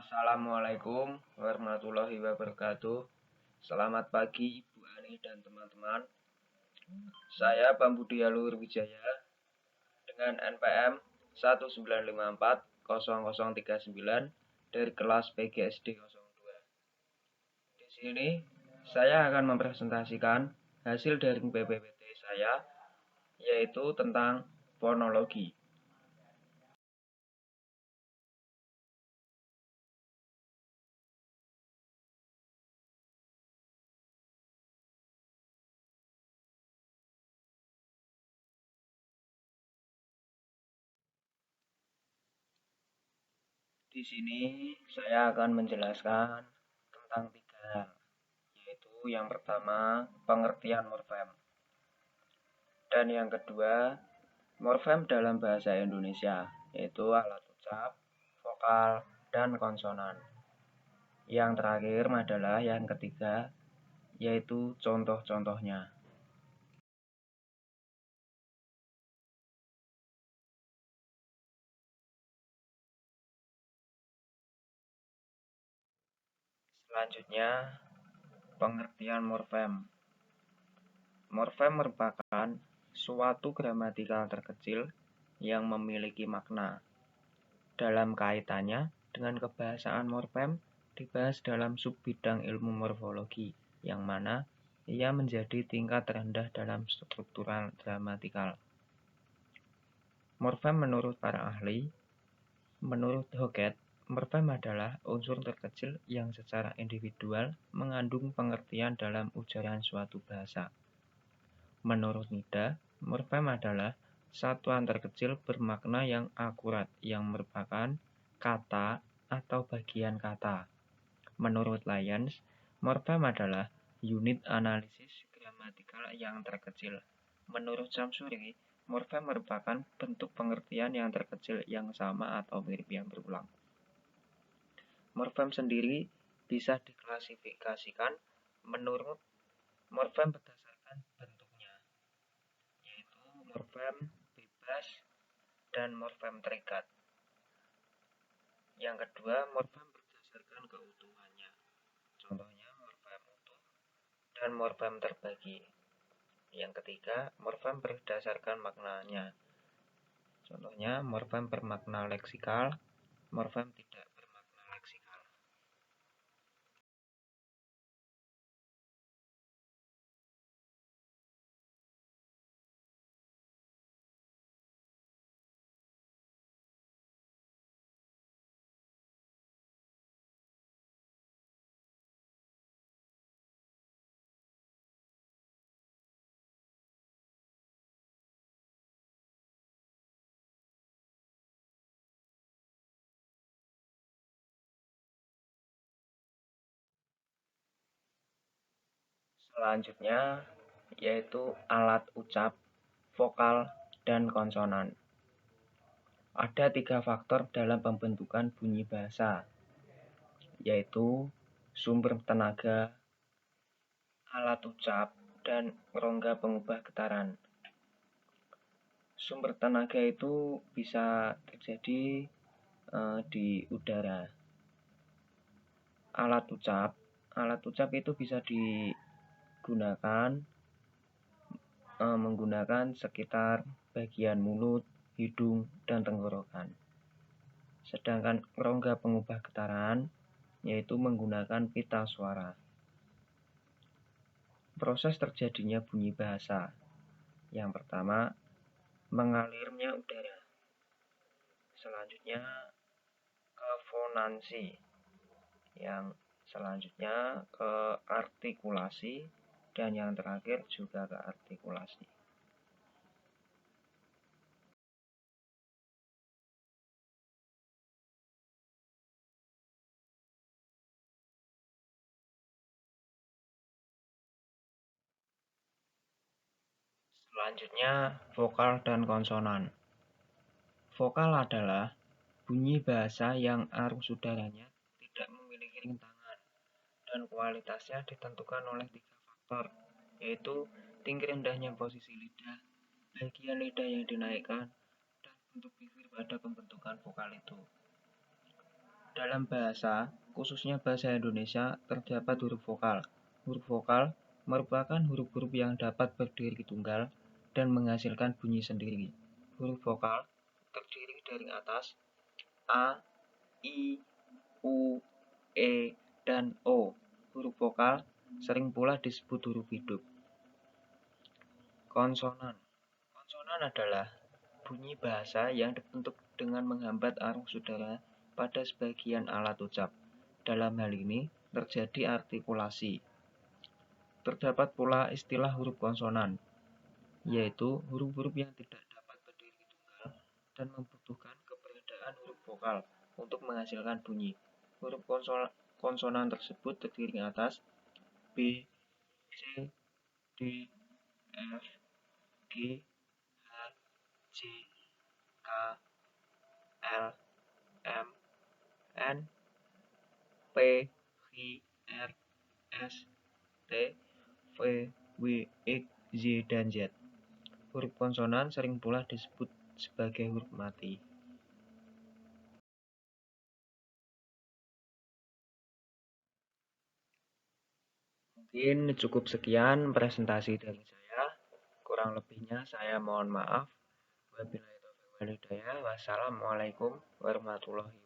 Assalamualaikum warahmatullahi wabarakatuh. Selamat pagi Ibu Ani dan teman-teman. Saya Bambudi Luhur Wijaya dengan NPM 195400039 dari kelas PGSD 02. Di sini saya akan mempresentasikan hasil dari PPWT saya, yaitu tentang fonologi. Di sini saya akan menjelaskan tentang tiga hal, yaitu yang pertama pengertian morfem, dan yang kedua morfem dalam bahasa Indonesia, yaitu alat ucap, vokal, dan konsonan. Yang terakhir adalah yang ketiga, yaitu contoh-contohnya. Selanjutnya, pengertian morfem. Morfem merupakan suatu gramatikal terkecil yang memiliki makna. Dalam kaitannya dengan kebahasaan morfem dibahas dalam subbidang ilmu morfologi, yang mana ia menjadi tingkat rendah dalam struktural gramatikal. Morfem menurut para ahli, menurut Hockett, morfem adalah unsur terkecil yang secara individual mengandung pengertian dalam ujaran suatu bahasa. Menurut Nida, morfem adalah satuan terkecil bermakna yang akurat yang merupakan kata atau bagian kata. Menurut Lyons, morfem adalah unit analisis gramatikal yang terkecil. Menurut Samsuri, morfem merupakan bentuk pengertian yang terkecil yang sama atau mirip yang berulang. Morfem sendiri bisa diklasifikasikan menurut morfem berdasarkan bentuknya, yaitu morfem bebas dan morfem terikat. Yang kedua, morfem berdasarkan keutuhannya. Contohnya morfem utuh dan morfem terbagi. Yang ketiga, morfem berdasarkan maknanya. Contohnya morfem bermakna leksikal, morfem tidak bermakna leksikal. Selanjutnya yaitu alat ucap, vokal, dan konsonan. Ada 3 faktor dalam pembentukan bunyi bahasa, yaitu sumber tenaga, alat ucap, dan rongga pengubah getaran. Sumber tenaga itu bisa terjadi di udara. Alat ucap itu bisa digunakan menggunakan sekitar bagian mulut, hidung, dan tenggorokan. Sedangkan rongga pengubah getaran yaitu menggunakan pita suara. Proses terjadinya bunyi bahasa. Yang pertama, mengalirnya udara. Selanjutnya, kefonansi. Yang selanjutnya ke artikulasi, dan yang terakhir juga ke artikulasi. Selanjutnya, vokal dan konsonan. Vokal adalah bunyi bahasa yang arus udaranya tidak memiliki rintangan dan kualitasnya ditentukan oleh 3 faktor, yaitu tinggi rendahnya posisi lidah, bagian lidah yang dinaikkan, dan bentuk bibir pada pembentukan vokal itu. Dalam bahasa, khususnya bahasa Indonesia, terdapat huruf vokal. Huruf vokal merupakan huruf-huruf yang dapat berdiri tunggal dan menghasilkan bunyi sendiri. Huruf vokal terdiri dari atas A, I, U, E, dan O. Huruf vokal sering pula disebut huruf hidup. Konsonan. Konsonan adalah bunyi bahasa yang dibentuk dengan menghambat arus udara pada sebagian alat ucap. Dalam hal ini, terjadi artikulasi. Terdapat pula istilah huruf konsonan, yaitu huruf-huruf yang tidak dapat berdiri tunggal dan membutuhkan keberadaan huruf vokal untuk menghasilkan bunyi. Huruf konsonan tersebut terdiri atas B, C, D, F, G, H, J, K, L, M, N, P, Q, R, S, T, V, W, X, Y, dan Z. Huruf konsonan sering pula disebut sebagai huruf mati. Mungkin cukup sekian presentasi dari saya. Kurang lebihnya saya mohon maaf. Wabillahi taufiq wal hidayah. Wassalamualaikum warahmatullahi wabarakatuh.